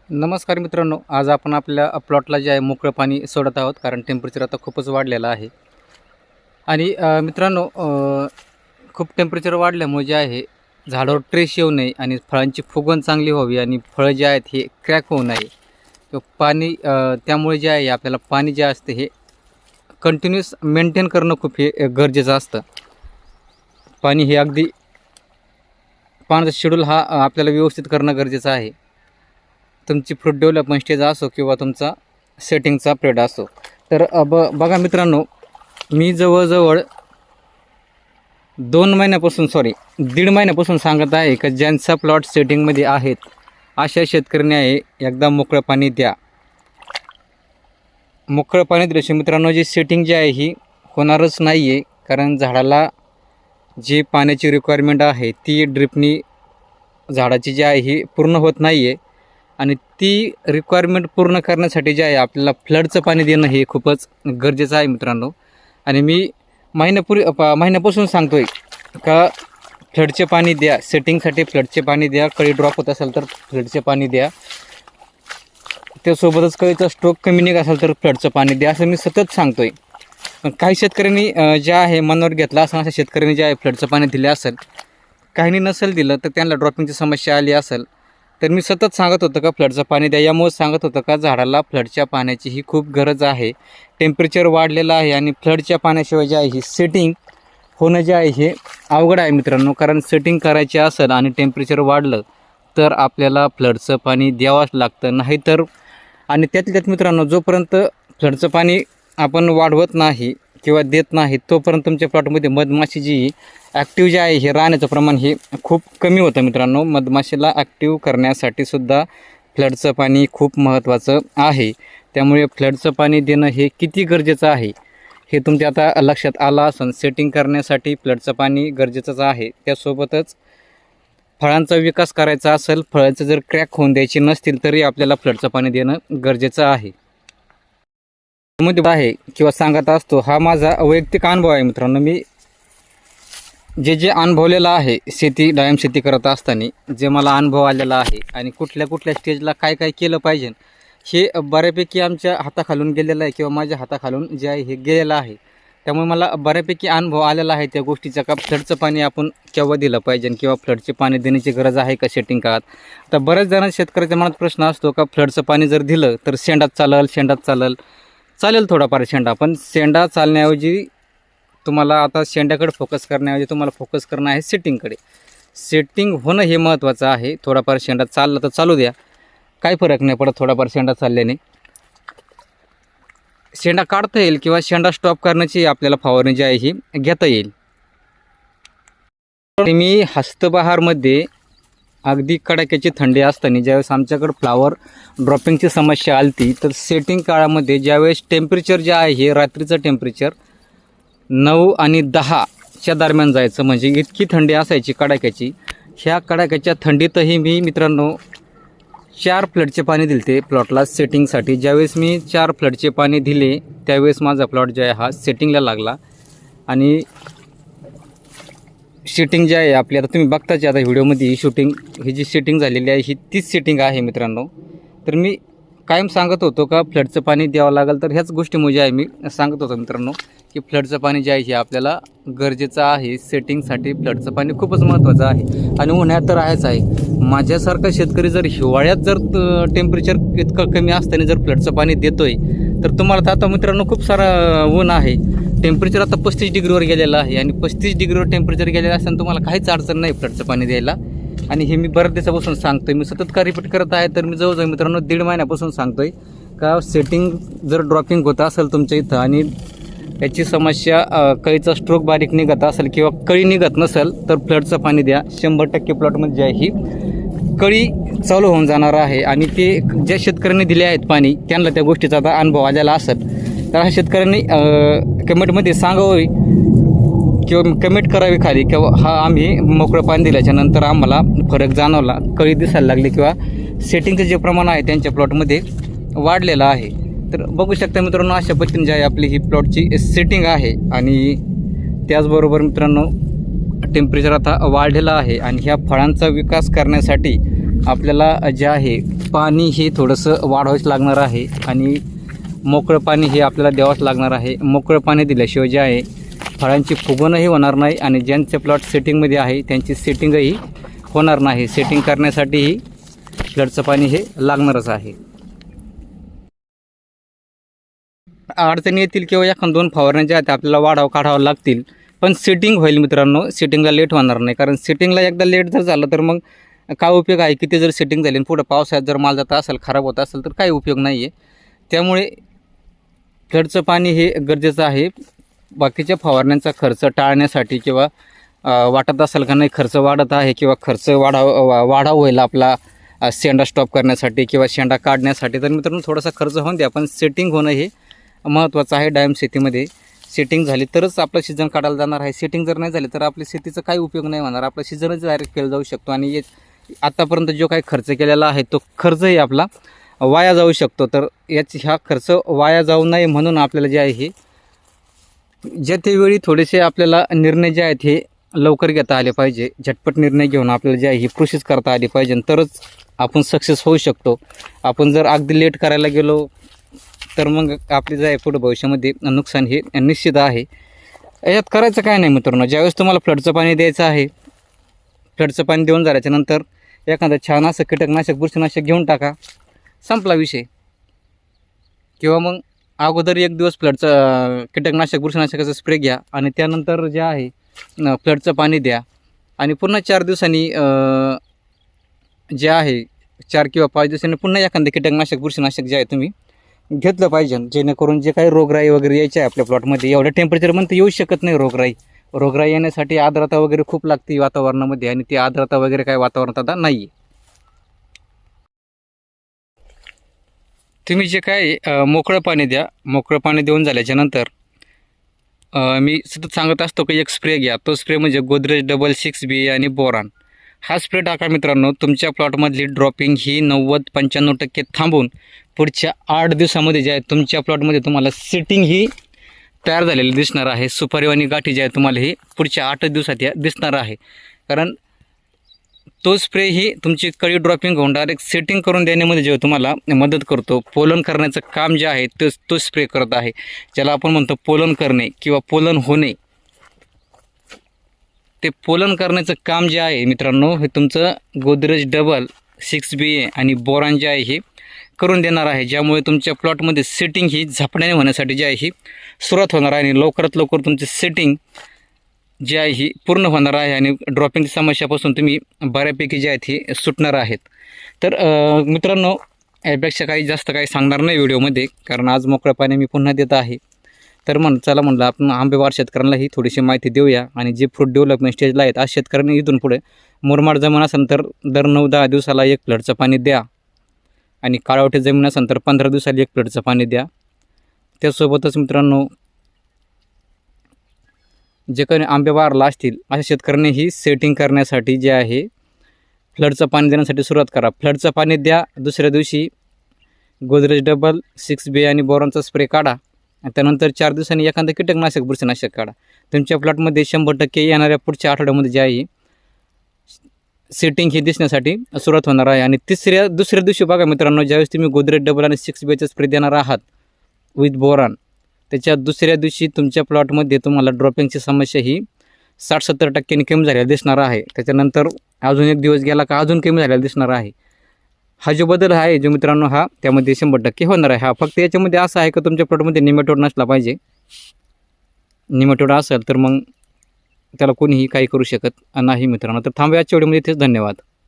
नमस्कार मित्रांनो, आज आपण आपल्या प्लॉटला जे आहे मोकळं पाणी सोडत आहोत, कारण टेम्परेचर आता खूपच वाढलेलं आहे. आणि मित्रांनो, खूप टेम्परेचर वाढल्यामुळे जे आहे झाडावर ट्रेस येऊ नये आणि फळांची फुगवण चांगली व्हावी आणि फळं जे आहेत हे क्रॅक होऊ नये. तर पाणी त्यामुळे जे आहे आपल्याला पाणी जे असते हे कंटिन्यूस मेंटेन करणं खूप हे गरजेचं असतं. पाणी हे अगदी पाण्याचा शेड्यूल हा आपल्याला व्यवस्थित करणं गरजेचं आहे. तुमची फ्रूट डेव्हलपमेंट स्टेज असो किंवा तुमचा सेटिंगचा पिरियड असो. तर बघा मित्रांनो, मी जवळजवळ 1.5 महिन्यापासून सांगत आहे की ज्यांचा प्लॉट सेटिंगमध्ये आहेत अशा शेतकऱ्यांनी आहे एकदा मोकळं पाणी द्या. मोकळं पाणी दिल्याशिवाय मित्रांनो जी सेटिंग जी आहे ही होणारच नाही आहे, कारण झाडाला जी पाण्याची रिक्वायरमेंट आहे ती ड्रिपनी झाडाची जी आहे ही पूर्ण होत नाही आहे. आणि ती रिक्वायरमेंट पूर्ण करण्यासाठी जे आहे आपल्याला फ्लडचं पाणी देणं हे खूपच गरजेचं आहे मित्रांनो. आणि मी महिन्यापासून सांगतो आहे का फ्लडचे पाणी द्या, सेटिंगसाठी फ्लडचे पाणी द्या. कळी ड्रॉप होत असेल तर फ्लडचे पाणी द्या, त्यासोबतच कळीचा स्ट्रोक कमी निघत असेल तर फ्लडचं पाणी द्या, असं मी सतत सांगतो आहे. पण काही शेतकऱ्यांनी जे आहे मनावर घेतला असं अशा शेतकऱ्यांनी जे आहे फ्लडचं पाणी दिले असेल, काहींनी नसेल दिलं तर त्यांना ड्रॉपिंगची समस्या आली असेल. तर मी सतत सांगत होतं का फ्लडचं पाणी द्या. यामुळे सांगत होतं का झाडाला फ्लडच्या पाण्याची ही खूप गरज आहे. टेम्परेचर वाढलेलं आहे आणि फ्लडच्या पाण्याशिवाय जे आहे ही सेटिंग होणं जे आहे हे अवघड आहे मित्रांनो. कारण सेटिंग करायची असेल आणि टेम्परेचर वाढलं तर आपल्याला फ्लडचं पाणी द्यावंच लागतं. नाहीतर आणि त्यात मित्रांनो, जोपर्यंत फ्लडचं पाणी आपण वाढवत नाही किंवा देत नाही तोपर्यंत तुमच्या प्लॉटमध्ये मधमाशी जी ॲक्टिव्ह जे आहे हे राहण्याचं प्रमाण हे खूप कमी होतं मित्रांनो. मधमाशीला ॲक्टिव्ह करण्यासाठी सुद्धा फ्लडचं पाणी खूप महत्त्वाचं आहे. त्यामुळे फ्लडचं पाणी देणं हे किती गरजेचं आहे हे तुमच्या आता लक्षात आलं असेल. सेटिंग करण्यासाठी फ्लडचं पाणी गरजेचंच आहे. त्यासोबतच फळांचा विकास करायचा असेल, फळाचं जर क्रॅक होऊन द्यायची नसतील तरी आपल्याला फ्लडचं पाणी देणं गरजेचं आहे. मध्ये आहे किंवा सांगत असतो, हा माझा वैयक्तिक अनुभव आहे मित्रांनो. मी जे अनुभवलेलं आहे डाळिंब शेती करत असताना जे मला अनुभव आलेला आहे आणि कुठल्या स्टेजला काय केलं पाहिजे हे बऱ्यापैकी आमच्या हाताखालून गेलेलं आहे किंवा माझ्या हाताखालून जे आहे हे गेलेलं आहे. त्यामुळे मला बऱ्यापैकी अनुभव आलेला आहे त्या गोष्टीचा का फ्लडचं पाणी आपण केव्हा दिलं पाहिजे किंवा फ्लडचे पाणी देण्याची गरज आहे का सेटिंग काळात. तर बऱ्याच जणांना शेतकऱ्याच्या मनात प्रश्न असतो का फ्लडचं पाणी जर दिलं तर शेंडात चालेल थोडाफार शेंडा, पण शेंडा चालण्याऐवजी तुम्हाला आता शेंड्याकडे फोकस करण्याऐवजी तुम्हाला फोकस करणं आहे सेटिंगकडे. सेटिंग होणं हे महत्त्वाचं आहे. थोडाफार शेंडा चालला तर चालू द्या, काही फरक नाही पडत. थोडाफार शेंडा चालल्याने शेंडा काढता येईल किंवा शेंडा स्टॉप करण्याची आपल्याला फवारणी जी आहे ही घेता येईल. मी हस्तबहारमध्ये अगदी कडाक्याची थंडी असताना ज्यावेळेस आमच्याकडं फ्लावर ड्रॉपिंगची समस्या आली तर सेटिंग काळामध्ये ज्यावेळेस टेम्परेचर जे आहे हे रात्रीचं टेम्परेचर 9 आणि 10च्या दरम्यान जायचं, म्हणजे इतकी थंडी असायची कडाक्याची. ह्या कडाक्याच्या थंडीतही मी मित्रांनो 4 फ्लडचे पाणी दिले प्लॉटला सेटिंगसाठी. ज्यावेळेस मी 4 फ्लडचे पाणी दिले त्यावेळेस माझा प्लॉट जो आहे हा सेटिंगला लागला. आणि सेटिंग जे आहे आपली आता तुम्ही बघताच आता व्हिडिओमध्ये ही जी सेटिंग झालेली आहे ही तीच सेटिंग आहे मित्रांनो. तर मी कायम सांगत होतो का फ्लडचं पाणी द्यावं लागेल, तर ह्याच गोष्टीमुळे आहे मी सांगत होतो मित्रांनो की फ्लडचं पाणी जे आहे हे आपल्याला गरजेचं आहे. सेटिंगसाठी फ्लडचं पाणी खूपच महत्त्वाचं आहे. आणि उन्हाळ्यात तर आहेच आहे. माझ्यासारखा शेतकरी जर हिवाळ्यात जर टेम्परेचर इतकं कमी असताना जर फ्लडचं पाणी देतोय तर तुम्हाला तर आता मित्रांनो खूप सारा ऊन आहे. टेम्परेचर आता 35 डिग्रीवर गेलेलं आहे आणि 35 डिग्रीवर टेम्परेचर गेलेलं असताना तुम्हाला काहीच अडचण नाही फ्लडचं पाणी द्यायला. आणि हे मी बऱ्याच दिवसापासून सांगतोय, मी सतत का रिपीट करत आहे, तर मी जवळजवळ मित्रांनो 1.5 महिन्यापासून सांगतोय का सेटिंग जर ड्रॉपिंग होत असेल तुमच्या इथं आणि याची समस्या कळीचा स्ट्रोक बारीक निघत असेल किंवा कळी निघत नसेल तर फ्लडचं पाणी द्या. 100% प्लॉटमध्ये जे आहे ही कळी चालू होऊन जाणार आहे. आणि ते ज्या शेतकऱ्यांनी दिले आहेत पाणी त्यांना त्या गोष्टीचा आता अनुभव आलेला असेल, तर ह्या शेतकऱ्यांनी कमेंटमध्ये सांगावं किंवा कमेंट करावी खाली किंवा हा आम्ही मोकळं पाणी दिल्याच्या नंतर आम्हाला फरक जाणवला, कळी दिसायला लागली किंवा सेटिंगचं जे प्रमाण आहे त्यांच्या प्लॉटमध्ये वाढलेलं आहे. तर बघू शकता मित्रांनो, अशा पद्धतीने जी आहे आपली ही प्लॉटची सेटिंग आहे. आणि त्याचबरोबर मित्रांनो टेम्परेचर आता वाढलेलं आहे आणि ह्या फळांचा विकास करण्यासाठी आपल्याला जे आहे पाणी हे थोडंसं वाढवावंच लागणार आहे आणि मोकळं पाणी हे आपल्याला द्यावंच लागणार आहे. मोकळं पाणी दिल्याशिवाय जे आहे फळांची फुगवणंही होणार नाही आणि ज्यांचे प्लॉट सेटिंगमध्ये आहे त्यांची सेटिंगही होणार नाही. सेटिंग करण्यासाठीही फ्लडचं पाणी हे लागणारच आहे. अडचणी येतील किंवा एखाद 2 फवारण्या ज्या आहेत आपल्याला काढावं लागतील, पण सेटिंग होईल मित्रांनो. सेटिंगला लेट होणार नाही, कारण सेटिंगला एकदा लेट जर झालं तर मग काय उपयोग आहे. किती जर सेटिंग झाली आणि पुढं पावसाळ्यात जर माल जात असेल, खराब होत असेल तर काही उपयोग नाही आहे. त्यामुळे फ्लडचं पाणी हे गरजेचं आहे. बाकीच्या फवारण्यांचा खर्च टाळण्यासाठी किंवा वाटत असेल का नाही खर्च वाढत आहे किंवा खर्च वाढाव होईल आपला शेंडा स्टॉप करण्यासाठी किंवा शेंडा काढण्यासाठी, तर मित्रांनो थोडासा खर्च होऊन द्या, पण सेटिंग होणं हे महत्त्वाचं आहे. डाळिंब शेतीमध्ये सेटिंग झाली तरच आपलं सीझन काढायला जाणार आहे. सेटिंग जर नाही झाली तर आपल्या शेतीचा काही उपयोग नाही होणार. आपला सीझनच डायरेक्ट फेल जाऊ शकतो आणि आत्तापर्यंत जो काही खर्च केलेला आहे तो खर्चही आपला वाया जाऊ शकतो. तर ह्या खर्च वाया जाऊ नये म्हणून आपल्याला जे आहे हे ज्या त्यावेळी थोडेसे आपल्याला निर्णय जे आहेत हे लवकर घेता आले पाहिजे. झटपट निर्णय घेऊन आपल्याला जे आहे ही प्रोसेस करता आली पाहिजे, तरच आपण सक्सेस होऊ शकतो. आपण जर अगदी लेट करायला गेलो तर मग आपली जे आहे पुढं भविष्यामध्ये नुकसान हे निश्चित आहे. याच्यात करायचं काय नाही मित्रांनो. ज्यावेळेस तुम्हाला फ्लडचं पाणी द्यायचं आहे, फ्लडचं पाणी देऊन झाल्याच्या नंतर एखादं छान असं कीटकनाशक बुरशीनाशक घेऊन टाका, संपला विषय. किंवा मग अगोदर 1 दिवस फ्लडचं कीटकनाशक बुरशीनाशकाचा स्प्रे घ्या आणि त्यानंतर जे आहे फ्लडचं पाणी द्या आणि पुन्हा 4 दिवसांनी जे आहे 4 किंवा 5 दिवसांनी पुन्हा एखादं कीटकनाशक बुरशीनाशक जे आहे तुम्ही घेतलं पाहिजे, जेणेकरून जे काही रोगराई वगैरे यायची आहे आपल्या प्लॉटमध्ये. एवढ्या टेम्परेचरमध्ये येऊ शकत नाही रोगराई येण्यासाठी आर्द्रता वगैरे खूप लागते वातावरणामध्ये आणि ती आर्द्रता वगैरे काही वातावरणात आता नाही आहे. तुम्ही जे काय मोकळं पाणी द्या. मोकळं पाणी देऊन झाल्याच्या नंतर मी सतत सांगत असतो की एक स्प्रे घ्या. तो स्प्रे म्हणजे गोदरेज डबल 6B आणि बोरान हा स्प्रे टाका मित्रांनो. तुमच्या प्लॉटमधली ड्रॉपिंग ही 90-95% थांबून पुढच्या 8 दिवसामध्ये जे आहे तुमच्या प्लॉटमध्ये तुम्हाला सेटिंग ही तयार झालेली दिसणार आहे. सुपारीवाणी गाठी जे आहे तुम्हाला ही पुढच्या 8 दिवसात या दिसणार आहे. कारण तो स्प्रे ही तुमची कळी ड्रॉपिंग होऊन डायरेक्ट सेटिंग करून देण्यामध्ये जे तुम्हाला मदत करतो. पोलन करण्याचं काम जे आहे तो स्प्रे करत आहे, ज्याला आपण म्हणतो पोलन करणे किंवा पोलन होणे. ते पोलन करण्याचं काम जे आहे मित्रांनो हे तुमचं गोदरेज डबल 6B आणि बोरान जे आहे हे करून देणार आहे, ज्यामुळे तुमच्या प्लॉटमध्ये सेटिंग ही झापण्याने होण्यासाठी जी आहे ही सुरुवात होणार आहे आणि लवकरात लवकर तुमची सेटिंग जी आहे ही पूर्ण होणार आहे आणि ड्रॉपिंगची समस्यापासून तुम्ही बऱ्यापैकी जे आहेत ही सुटणार आहेत. तर मित्रांनो यापेक्षा जास्त काही सांगणार नाही व्हिडिओमध्ये, कारण आज मोकळं पाणी मी पुन्हा देत आहे. तर चला म्हणलं आपण आंबेबार शेतकऱ्यांना ही थोडीशी माहिती देऊया आणि जे फ्रूट डेव्हलपमेंट स्टेजला आहेत आज शेतकऱ्यांनी इथून पुढे मुरमाड जमीन असेल तर दर 9-10 दिवसाला 1 फ्लडचं पाणी द्या आणि काळवटी जमीन असेल तर 15 दिवसाला 1 फ्लडचं पाणी द्या. त्यासोबतच मित्रांनो जे काही आंबेबारला असतील अशा शेतकऱ्यांनी ही सेटिंग करण्यासाठी जे आहे फ्लडचं पाणी देण्यासाठी सुरुवात करा. फ्लडचं पाणी द्या. दुसऱ्या दिवशी गोदरेज डबल 6B आणि बोरॉनचा स्प्रे काढा आणि त्यानंतर 4 दिवसांनी एखादं कीटकनाशक बुरशीनाशक काढा. तुमच्या प्लॉटमध्ये 100% येणाऱ्या पुढच्या आठवड्यामध्ये जे आहे सेटिंग ही दिसण्यासाठी सुरुवात होणार आहे. आणि दुसऱ्या दिवशी बघा मित्रांनो, ज्यावेळेस तुम्ही गोदरेज डबल आणि 6Bचा स्प्रे देणार आहात विथ बोरान, त्याच्या दुसऱ्या दिवशी तुमच्या प्लॉटमध्ये तुम्हाला ड्रॉपिंगची समस्या ही 60-70% कमी झालेला दिसणार आहे. त्याच्यानंतर अजून 1 दिवस गेला का अजून कमी झालेला दिसणार आहे. हा जो बदल आहे जो मित्रांनो हा त्यामध्ये 100% होणार आहे. हा फक्त याच्यामध्ये असं आहे का तुमच्या प्लॉटमध्ये निमेटोड नसला पाहिजे. निमेटोड असेल तर मग त्याला कोणीही काही करू शकत नाही मित्रांनो. तर थांबूया आजच्या व्हिडिओमध्ये. इथेच धन्यवाद.